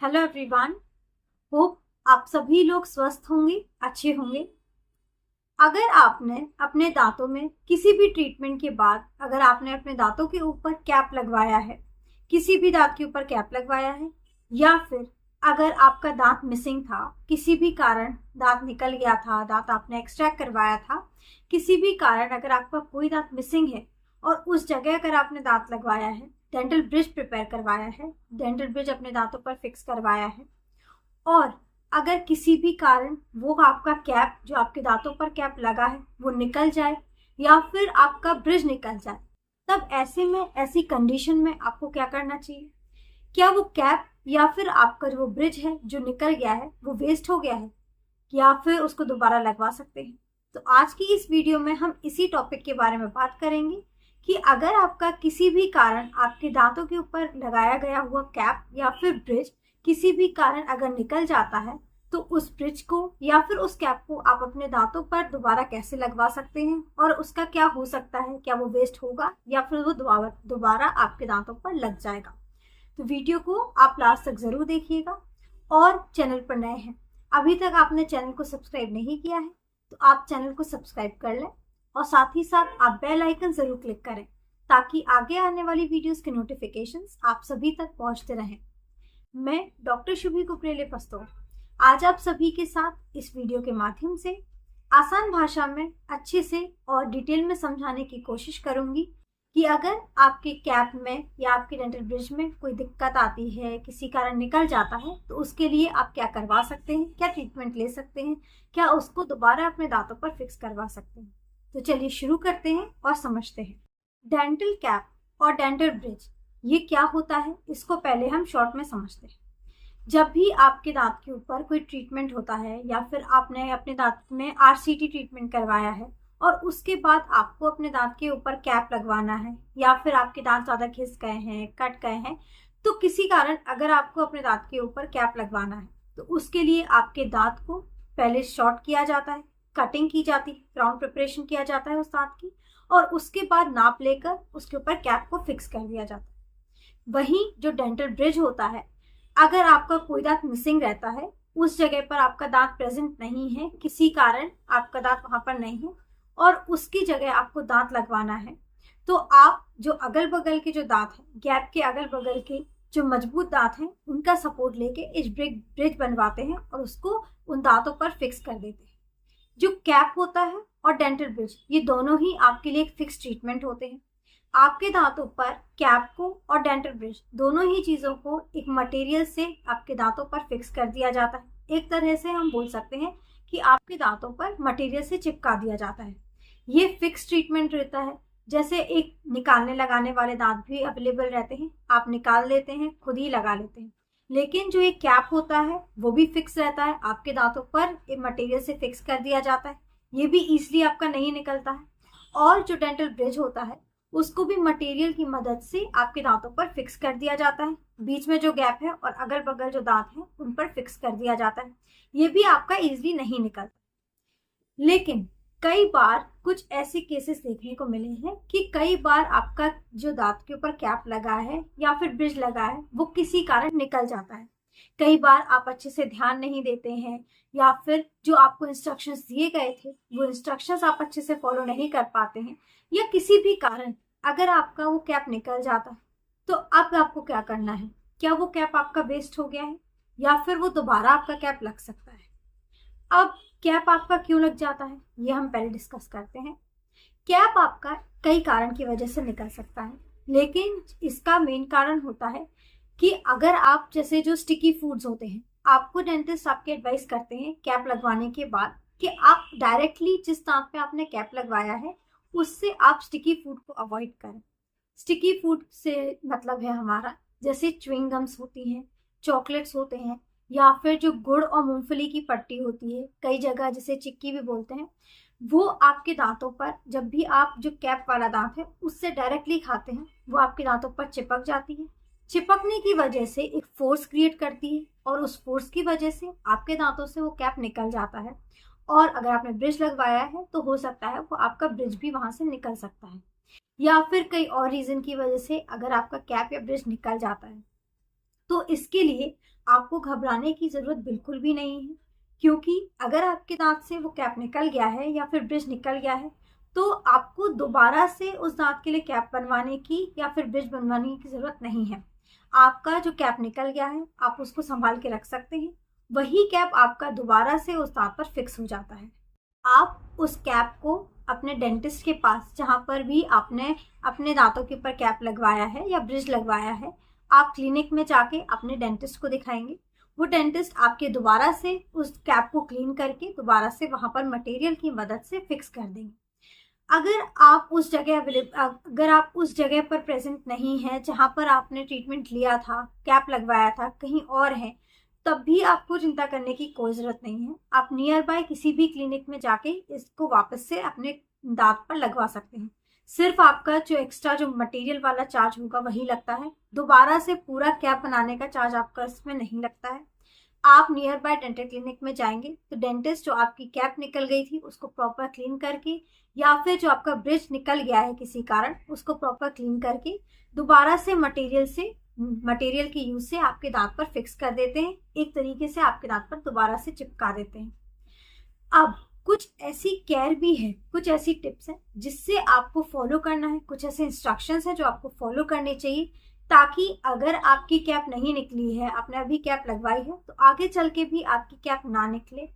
Hello everyone. Hope आप सभी लोग स्वस्थ होंगे, अच्छे होंगे। अगर आपने अपने दांतों में किसी भी ट्रीटमेंट के बाद अगर आपने अपने दांतों के ऊपर कैप लगवाया है, किसी भी दांत के ऊपर कैप लगवाया है, या फिर अगर आपका दांत मिसिंग था, किसी भी कारण दांत निकल गया था, दांत आपने एक्सट्रैक्ट करवाया था, किसी भी कारण अगर आपका कोई दांत मिसिंग है और उस जगह अगर आपने दांत लगवाया है, डेंटल ब्रिज प्रिपेयर करवाया है, डेंटल ब्रिज अपने दांतों पर फिक्स करवाया है, और अगर किसी भी कारण वो आपका कैप जो आपके दांतों पर कैप लगा है वो निकल जाए या फिर आपका ब्रिज निकल जाए, तब ऐसे में ऐसी कंडीशन में आपको क्या करना चाहिए? क्या वो कैप या फिर आपका जो ब्रिज है जो निकल गया है वो वेस्ट हो गया है, या फिर उसको दोबारा लगवा सकते हैं? तो आज की इस वीडियो में हम इसी टॉपिक के बारे में बात करेंगे कि अगर आपका किसी भी कारण आपके दांतों के ऊपर लगाया गया हुआ कैप या फिर ब्रिज किसी भी कारण अगर निकल जाता है, तो उस ब्रिज को या फिर उस कैप को आप अपने दांतों पर दोबारा कैसे लगवा सकते हैं और उसका क्या हो सकता है, क्या वो वेस्ट होगा या फिर वो दोबारा आपके दांतों पर लग जाएगा। तो वीडियो को आप लास्ट तक जरूर देखिएगा। और चैनल पर नए हैं, अभी तक आपने चैनल को सब्सक्राइब नहीं किया है, तो आप चैनल को सब्सक्राइब कर लें और साथ ही साथ आप बेल आइकन जरूर क्लिक करें ताकि आगे आने वाली वीडियोस के नोटिफिकेशंस आप सभी तक पहुंचते रहें। मैं डॉक्टर शुभी कुपरेले पस्तोर आज आप सभी के साथ इस वीडियो के माध्यम से आसान भाषा में अच्छे से और डिटेल में समझाने की कोशिश करूंगी कि अगर आपके कैप में या आपके डेंटल ब्रिज में कोई दिक्कत आती है, किसी कारण निकल जाता है, तो उसके लिए आप क्या करवा सकते हैं, क्या ट्रीटमेंट ले सकते हैं, क्या उसको दोबारा अपने दांतों पर फिक्स करवा सकते हैं। तो चलिए शुरू करते हैं और समझते हैं। डेंटल कैप और डेंटल ब्रिज ये क्या होता है, इसको पहले हम शॉर्ट में समझते हैं। जब भी आपके दांत के ऊपर कोई ट्रीटमेंट होता है या फिर आपने अपने दांत में आरसीटी ट्रीटमेंट करवाया है और उसके बाद आपको अपने दांत के ऊपर कैप लगवाना है, या फिर आपके दांत ज़्यादा घिस गए हैं, कट गए हैं, तो किसी कारण अगर आपको अपने दांत के ऊपर कैप लगवाना है तो उसके लिए आपके दांत को पहले शॉर्ट किया जाता है, कटिंग की जाती है, राउंड प्रिपरेशन किया जाता है उस दांत की, और उसके बाद नाप लेकर उसके ऊपर कैप को फिक्स कर दिया जाता है। वहीं जो डेंटल ब्रिज होता है, अगर आपका कोई दांत मिसिंग रहता है, उस जगह पर आपका दांत प्रेजेंट नहीं है, किसी कारण आपका दांत वहां पर नहीं है और उसकी जगह आपको दांत लगवाना है, तो आप जो अगल बगल के जो दांत हैं, गैप के अगल बगल के जो मजबूत दांत हैं, उनका सपोर्ट लेके इस ब्रिज बनवाते हैं और उसको उन दांतों पर फिक्स कर देते हैं। जो कैप होता है और डेंटल ब्रिज ये दोनों ही आपके लिए एक फिक्स ट्रीटमेंट होते हैं। आपके दांतों पर कैप को और डेंटल ब्रिज दोनों ही चीजों को एक मटेरियल से आपके दांतों पर फिक्स कर दिया जाता है। एक तरह से हम बोल सकते हैं कि आपके दांतों पर मटेरियल से चिपका दिया जाता है। ये फिक्स ट्रीटमेंट रहता है। जैसे एक निकालने लगाने वाले दांत भी अवेलेबल रहते हैं, आप निकाल लेते हैं, खुद ही लगा लेते हैं। लेकिन जो एक कैप होता है वो भी फिक्स रहता है, आपके दांतों पर एक मटेरियल से फिक्स कर दिया जाता है, ये भी इजीली आपका नहीं निकलता है। और जो डेंटल ब्रिज होता है उसको भी मटेरियल की मदद से आपके दांतों पर फिक्स कर दिया जाता है, बीच में जो गैप है और अगल बगल जो दांत है उन पर फिक्स कर दिया जाता है, ये भी आपका इजीली नहीं निकलता। लेकिन कई बार कुछ ऐसे केसेस देखने को मिले हैं कि कई बार आपका जो दांत के ऊपर कैप लगा है या फिर ब्रिज लगा है वो किसी कारण निकल जाता है। कई बार आप अच्छे से ध्यान नहीं देते हैं, या फिर जो आपको इंस्ट्रक्शंस दिए गए थे वो इंस्ट्रक्शंस आप अच्छे से फॉलो नहीं कर पाते हैं, या किसी भी कारण अगर आपका वो कैप निकल जाता है, तो अब आपको क्या करना है? क्या वो कैप आपका वेस्ट हो गया है या फिर वो दोबारा आपका कैप लग सकता है? अब कैप आपका क्यों लग जाता है ये हम पहले डिस्कस करते हैं। कैप आपका कई कारण की वजह से निकल सकता है, लेकिन इसका मेन कारण होता है कि अगर आप जैसे जो स्टिकी फूड्स होते हैं, आपको डेंटिस्ट आपके एडवाइस करते हैं कैप लगवाने के बाद कि आप डायरेक्टली जिस दांत पे आपने कैप लगवाया है उससे आप स्टिकी फूड को अवॉइड करें। स्टिकी फूड से मतलब है हमारा जैसे च्युइंगम्स होती हैं, चॉकलेट्स होते हैं, या फिर जो गुड़ और मूंगफली की पट्टी होती है, कई जगह जिसे चिक्की भी बोलते हैं, वो आपके दांतों पर जब भी आप जो कैप वाला दांत है उससे डायरेक्टली खाते हैं वो आपके दांतों पर चिपक जाती है। चिपकने की वजह से एक फोर्स क्रिएट करती है और उस फोर्स की वजह से आपके दांतों से वो कैप निकल जाता है, और अगर आपने ब्रिज लगवाया है तो हो सकता है वो आपका ब्रिज भी वहां से निकल सकता है, या फिर कई और रीजन की वजह से अगर आपका कैप या ब्रिज निकल जाता है। तो इसके लिए आपको घबराने की ज़रूरत बिल्कुल भी नहीं है, क्योंकि अगर आपके दांत से वो कैप निकल गया है या फिर ब्रिज निकल गया है तो आपको दोबारा से उस दांत के लिए कैप बनवाने की या फिर ब्रिज बनवाने की ज़रूरत नहीं है। आपका जो कैप निकल गया है आप उसको संभाल के रख सकते हैं, वही कैप आपका दोबारा से उस दांत पर फिक्स हो जाता है। आप उस कैप को अपने डेंटिस्ट के पास, जहाँ पर भी आपने अपने दांतों के ऊपर कैप लगवाया है या ब्रिज लगवाया है, आप क्लिनिक में जाके अपने डेंटिस्ट को दिखाएंगे। वो डेंटिस्ट आपके दोबारा से उस कैप को क्लीन करके दोबारा से वहाँ पर मटेरियल की मदद से फिक्स कर देंगे। अगर आप उस जगह पर प्रेजेंट नहीं है जहाँ पर आपने ट्रीटमेंट लिया था, कैप लगवाया था, कहीं और है, तब भी आपको चिंता करने की कोई ज़रूरत नहीं है। आप नियर बाय किसी भी क्लिनिक में जाके इसको वापस से अपने दांत पर लगवा सकते हैं। सिर्फ आपका जो एक्स्ट्रा जो मटेरियल वाला चार्ज होगा वही लगता है, दोबारा से पूरा कैप बनाने का चार्ज आपका इसमें नहीं लगता है। आप नियर बाय डेंटल क्लिनिक में जाएंगे तो डेंटिस्ट जो आपकी कैप निकल गई थी उसको प्रॉपर क्लीन करके, या फिर जो आपका ब्रिज निकल गया है किसी कारण उसको प्रॉपर क्लीन करके दोबारा से मटेरियल के यूज से आपके दांत पर फिक्स कर देते हैं, एक तरीके से आपके दांत पर दोबारा से चिपका देते हैं। अब कुछ ऐसी केयर भी है, कुछ ऐसी टिप्स हैं जिससे आपको फॉलो करना है, कुछ ऐसे इंस्ट्रक्शंस हैं जो आपको फॉलो करने चाहिए, ताकि अगर आपकी कैप नहीं निकली है, आपने अभी कैप लगवाई है, तो आगे चल के भी आपकी कैप ना निकले।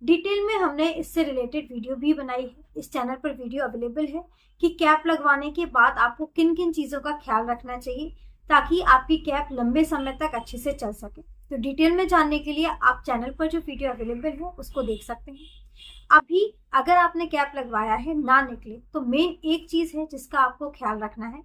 डिटेल में हमने इससे रिलेटेड वीडियो भी बनाई है, इस चैनल पर वीडियो अवेलेबल है कि कैप लगवाने के बाद आपको किन किन चीज़ों का ख्याल रखना चाहिए ताकि आपकी कैप लंबे समय तक अच्छे से चल सके। तो डिटेल में जानने के लिए आप चैनल पर जो वीडियो अवेलेबल है उसको देख सकते हैं। अभी अगर आपने कैप लगवाया है ना निकले तो मेन एक चीज़ है जिसका आपको ख्याल रखना है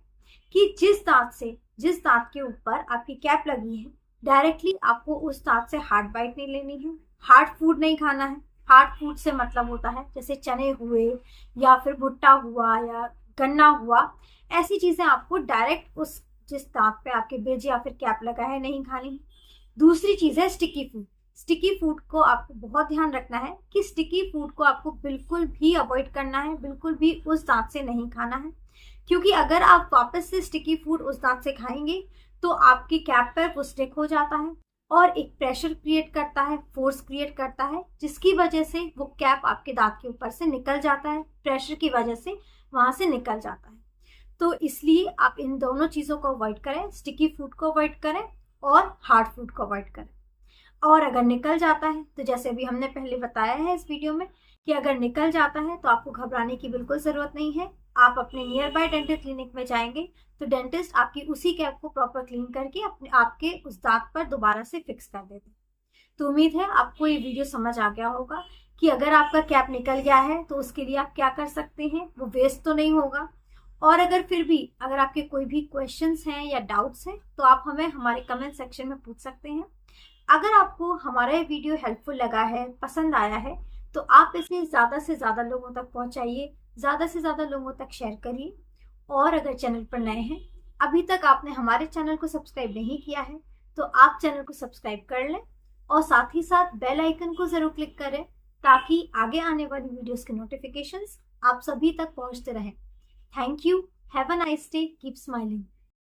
कि जिस दांत के ऊपर आपकी कैप लगी है डायरेक्टली आपको उस दांत से हार्ड बाइट नहीं लेनी है, हार्ड फूड नहीं खाना है। हार्ड फूड से मतलब होता है जैसे चने हुए या फिर भुट्टा हुआ या गन्ना हुआ, ऐसी चीज़ें आपको डायरेक्ट उस जिस दांत पे आपके ब्रिज या फिर कैप लगा है नहीं खानी है। दूसरी चीज़ है स्टिकी फूड। स्टिकी फूड को आपको बहुत ध्यान रखना है कि स्टिकी फूड को आपको बिल्कुल भी अवॉइड करना है, बिल्कुल भी उस दांत से नहीं खाना है, क्योंकि अगर आप वापस से स्टिकी फूड उस दांत से खाएंगे तो आपकी कैप पर वो स्टिक हो जाता है और एक प्रेशर क्रिएट करता है, फोर्स क्रिएट करता है, जिसकी वजह से वो कैप आपके दांत के ऊपर से निकल जाता है, प्रेशर की वजह से वहाँ से निकल जाता है। तो इसलिए आप इन दोनों चीज़ों को अवॉइड करें, स्टिकी फूड को अवॉइड करें और हार्ड फूड को अवॉइड करें। और अगर निकल जाता है तो जैसे अभी हमने पहले बताया है इस वीडियो में कि अगर निकल जाता है तो आपको घबराने की बिल्कुल ज़रूरत नहीं है। आप अपने नियर बाय डेंटल क्लिनिक में जाएंगे तो डेंटिस्ट आपकी उसी कैप को प्रॉपर क्लीन करके आपके उस दांत पर दोबारा से फिक्स कर देते हैं। तो उम्मीद है आपको ये वीडियो समझ आ गया होगा कि अगर आपका कैप निकल गया है तो उसके लिए आप क्या कर सकते हैं, वो वेस्ट तो नहीं होगा। और अगर फिर भी अगर आपके कोई भी क्वेश्चंस हैं या डाउट्स हैं तो आप हमें हमारे कमेंट सेक्शन में पूछ सकते हैं। अगर आपको हमारा ये वीडियो हेल्पफुल लगा है, पसंद आया है, तो आप इसे ज़्यादा से ज़्यादा लोगों तक पहुंचाइए, ज़्यादा से ज़्यादा लोगों तक शेयर करिए। और अगर चैनल पर नए हैं, अभी तक आपने हमारे चैनल को सब्सक्राइब नहीं किया है, तो आप चैनल को सब्सक्राइब कर लें और साथ ही साथ बेल आइकन को ज़रूर क्लिक करें ताकि आगे आने वाली वीडियोस के नोटिफिकेशंस आप सभी तक पहुंचते रहें। Thank you, have a nice day, keep smiling.